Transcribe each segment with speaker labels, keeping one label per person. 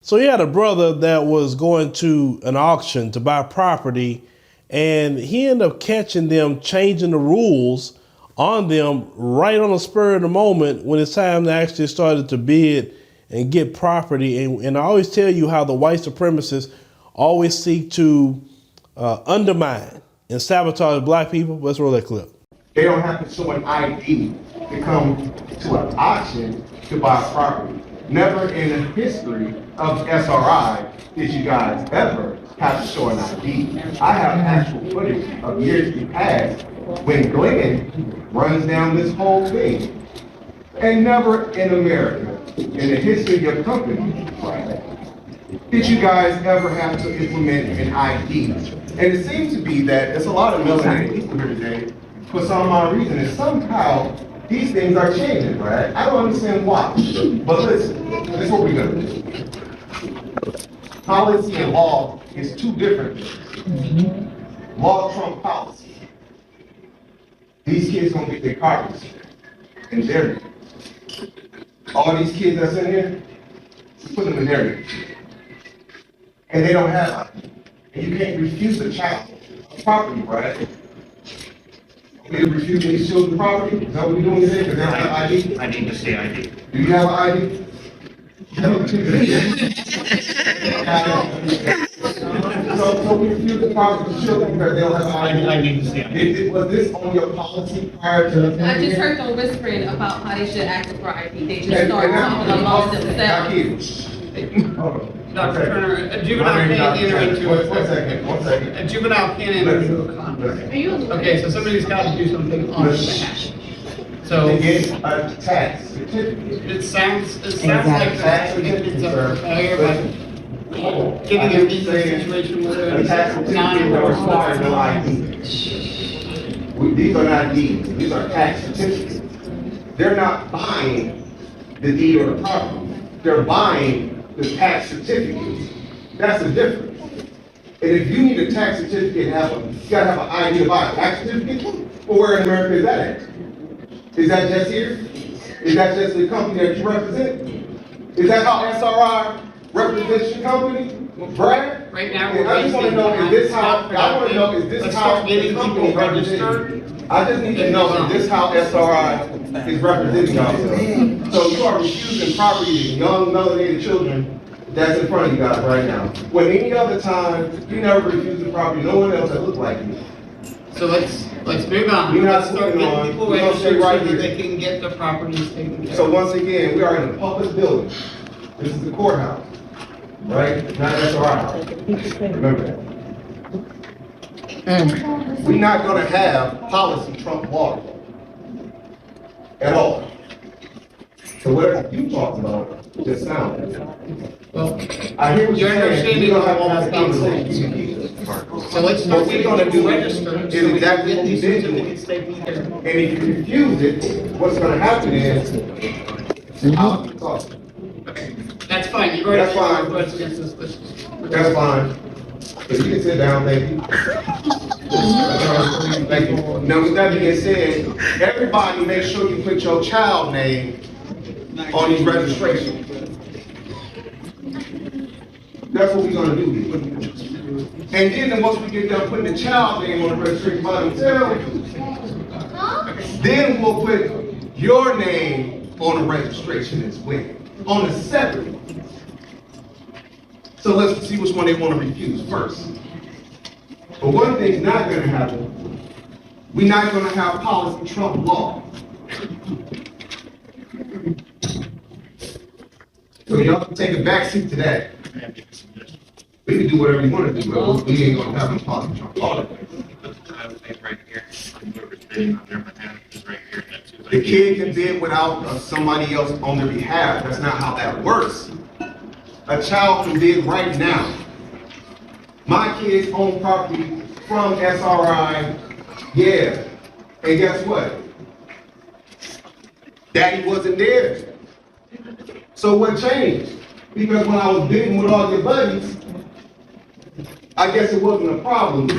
Speaker 1: So he had a brother that was going to an auction to buy property, and he ended up catching them changing the rules on them right on the spur of the moment when it's time to actually started to bid and get property. And I always tell you how the white supremacists always seek to undermine and sabotage black people. Let's roll that clip.
Speaker 2: They don't have to show an ID to come to an auction to buy property. Never in the history of SRI did you guys ever have to show an ID. I have actual footage of years past when Glenn runs down this whole thing. And never in America, in the history of your company, did you guys ever have to implement an ID. And it seems to be that there's a lot of melanated people here today for some odd reason, and somehow these things are changing, right? I don't understand why. But listen, this is what we're gonna do. Policy and law is two different things. Law trump policy. These kids gonna get their cars in their. All these kids that's in here, put them in there. And they don't have, and you can't refuse a child property, right? We refuse these children property? Is that what we're doing today? Because they don't have ID?
Speaker 3: I need to see ID.
Speaker 2: Do you have an ID? So we refuse the property to children because they don't have an ID?
Speaker 3: I need to see ID.
Speaker 2: Was this on your policy prior to?
Speaker 4: I just heard them whispering about how they should act for ID. They just started talking amongst themselves.
Speaker 5: Dr. Turner, a juvenile can't enter into
Speaker 2: One second.
Speaker 5: a juvenile can't enter into a contract. Okay, so somebody's got to do something on his behalf. So
Speaker 2: To get a tax certificate.
Speaker 5: it sounds like
Speaker 2: Tax
Speaker 5: it's a failure, but getting
Speaker 2: I
Speaker 5: a
Speaker 2: hear you
Speaker 5: visa
Speaker 2: saying
Speaker 5: situation with
Speaker 2: a tax
Speaker 5: a
Speaker 2: certificate that requires no ID. These are not deeds, these are tax certificates. They're not buying the deed or the property, they're buying the tax certificates. That's the difference. And if you need a tax certificate, you gotta have an ID to buy a tax certificate. Well, where in America is that at? Is that just here? Is that just the company that you represent? Is that how SRI represents your company? Brad?
Speaker 5: Right now,
Speaker 2: And I just wanna know, is this how, I wanna know, is this
Speaker 5: Let's
Speaker 2: how
Speaker 5: start getting
Speaker 2: the company
Speaker 5: people
Speaker 2: represents?
Speaker 5: registered.
Speaker 2: I just need to know, is this how SRI is representing y'all? So you are refusing property to young melanated children that's in front of you guys right now. When any other time, you never refuse the property, no one else that look like you.
Speaker 5: So let's move on.
Speaker 2: We're not
Speaker 5: Let's start
Speaker 2: moving on.
Speaker 5: getting people
Speaker 2: We're gonna stay
Speaker 5: registered so
Speaker 2: right
Speaker 5: that
Speaker 2: here.
Speaker 5: they can get the properties taken care
Speaker 2: So
Speaker 5: of.
Speaker 2: once again, we are in a public building. This is the courthouse, right? Not SRI. Remember that. We're not gonna have policy trump law at all. So whatever you talked about just sounds.
Speaker 5: Well,
Speaker 2: I hear what
Speaker 5: your
Speaker 2: you're saying.
Speaker 5: understanding
Speaker 2: You don't
Speaker 5: of
Speaker 2: have all
Speaker 5: how
Speaker 2: this
Speaker 5: things
Speaker 2: conversation.
Speaker 5: so let's
Speaker 2: What
Speaker 5: start
Speaker 2: we're
Speaker 5: getting
Speaker 2: gonna
Speaker 5: people
Speaker 2: do
Speaker 5: registered
Speaker 2: is
Speaker 5: so we
Speaker 2: exactly
Speaker 5: can
Speaker 2: what
Speaker 5: get
Speaker 2: we
Speaker 5: these
Speaker 2: did do.
Speaker 5: certificates taken care of.
Speaker 2: And if you refuse it, what's gonna happen is, I'll keep talking.
Speaker 5: Okay, that's fine, you've already
Speaker 2: That's fine.
Speaker 5: voted against this list.
Speaker 2: That's fine. So you can sit down, thank you. Thank you. Now, with that being said, everybody make sure you put your child name on these registrations. That's what we're gonna do here. And then once we get done putting the child name on the registration by themselves, then we'll put your name on the registration as well, on the separate one. So let's see which one they want to refuse first. But one thing's not gonna happen. We're not gonna have policy trump law. So y'all can take a backseat to that. We can do whatever you want to do, but we ain't gonna have no policy trump law.
Speaker 3: Right here. Whoever's bidding on their behalf is right here. That's who's
Speaker 2: The kid can bid without somebody else on their behalf. That's not how that works. A child can bid right now. My kids own property from SRI, yeah. And guess what? Daddy wasn't there. So what changed? Because when I was bidding with all your buddies, I guess it wasn't a problem.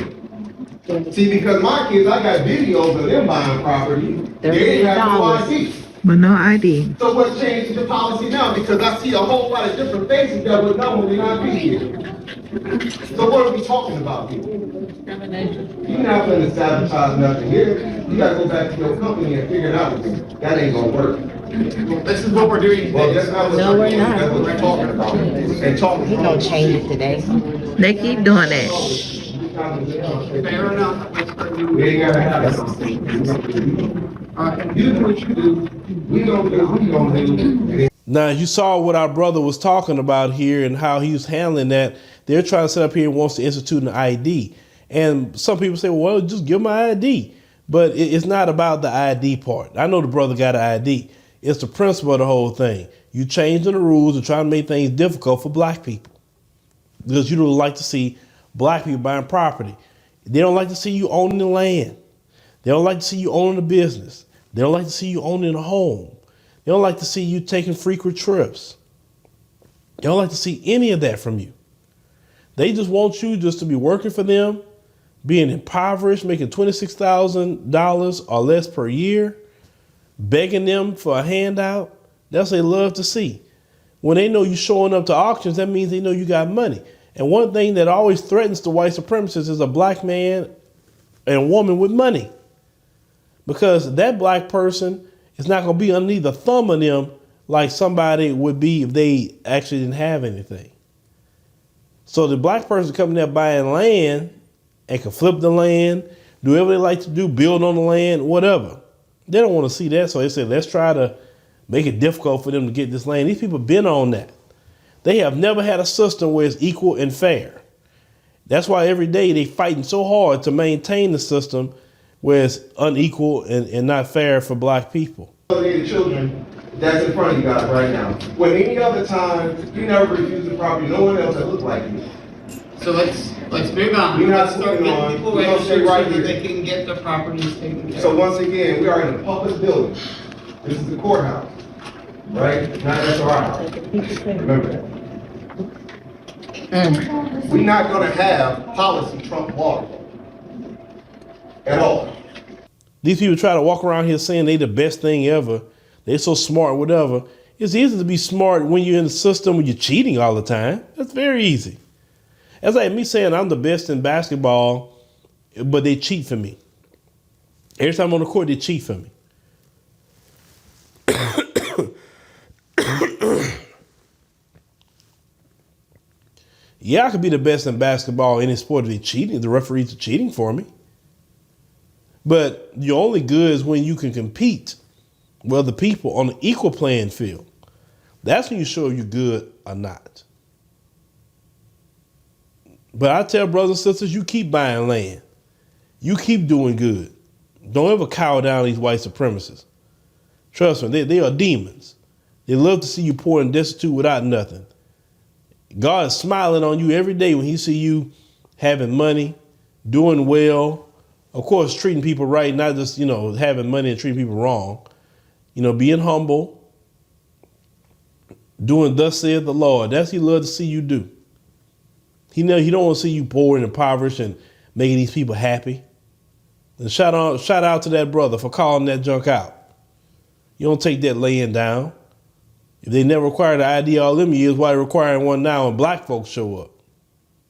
Speaker 2: See, because my kids, I got videos of them buying property. They didn't have no ID.
Speaker 6: But no ID.
Speaker 2: So what changed the policy now? Because I see a whole lot of different faces that would know when they're not be here. So what are we talking about here? You're not going to sabotage nothing here. You got to go back to your company and figure it out. That ain't going to work.
Speaker 5: This is what we're doing.
Speaker 2: Well, that's not what
Speaker 6: No, we're not.
Speaker 2: That's what we're talking about. And talking.
Speaker 6: He gonna change it today. They keep doing that.
Speaker 5: Fair enough.
Speaker 2: We ain't gotta have that. Alright, you do what you do. We don't do what we don't do.
Speaker 1: Now, you saw what our brother was talking about here and how he was handling that. They're trying to set up here and wants to institute an ID. And some people say, well, just give my ID. But it's not about the ID part. I know the brother got an ID. It's the principle of the whole thing. You changing the rules and trying to make things difficult for black people. Because you don't like to see black people buying property. They don't like to see you owning the land. They don't like to see you owning a business. They don't like to see you owning a home. They don't like to see you taking frequent trips. They don't like to see any of that from you. They just want you just to be working for them, being impoverished, making $26,000 or less per year, begging them for a handout. That's what they love to see. When they know you showing up to auctions, that means they know you got money. And one thing that always threatens the white supremacists is a black man and woman with money. Because that black person is not going to be underneath the thumb of them like somebody would be if they actually didn't have anything. So the black person coming there buying land and can flip the land, do whatever they like to do, build on the land, whatever. They don't want to see that. So they said, let's try to make it difficult for them to get this land. These people been on that. They have never had a system where it's equal and fair. That's why every day they fighting so hard to maintain the system where it's unequal and not fair for black people.
Speaker 2: The children that's in front of you guys right now. When any other time, you never refuse the property, no one else that look like you.
Speaker 5: So let's move on.
Speaker 2: We're not
Speaker 5: Let's start
Speaker 2: moving
Speaker 5: getting
Speaker 2: on.
Speaker 5: people
Speaker 2: We're gonna
Speaker 5: registered
Speaker 2: stay right
Speaker 5: so that
Speaker 2: here.
Speaker 5: they can get their properties taken care of.
Speaker 2: So once again, we are in a public building. This is the courthouse, right? Not SRI. Remember that. We're not gonna have policy trump law at all.
Speaker 1: These people try to walk around here saying they the best thing ever. They're so smart, whatever. It's easy to be smart when you're in the system when you're cheating all the time. That's very easy. That's like me saying I'm the best in basketball, but they cheat for me. Every time I'm on the court, they cheat for me. Yeah, I could be the best in basketball in any sport if they cheating. The referees are cheating for me. But you're only good is when you can compete with other people on an equal playing field. That's when you show if you're good or not. But I tell brothers and sisters, you keep buying land. You keep doing good. Don't ever cower down these white supremacists. Trust me, they are demons. They love to see you poor and destitute without nothing. God is smiling on you every day when he see you having money, doing well, of course, treating people right, not just, having money and treating people wrong. Being humble, doing thus saith the Lord. That's what he loves to see you do. He don't want to see you poor and impoverished and making these people happy. And shout out to that brother for calling that junk out. You don't take that laying down. If they never required an ID all them years, why they requiring one now when black folks show up?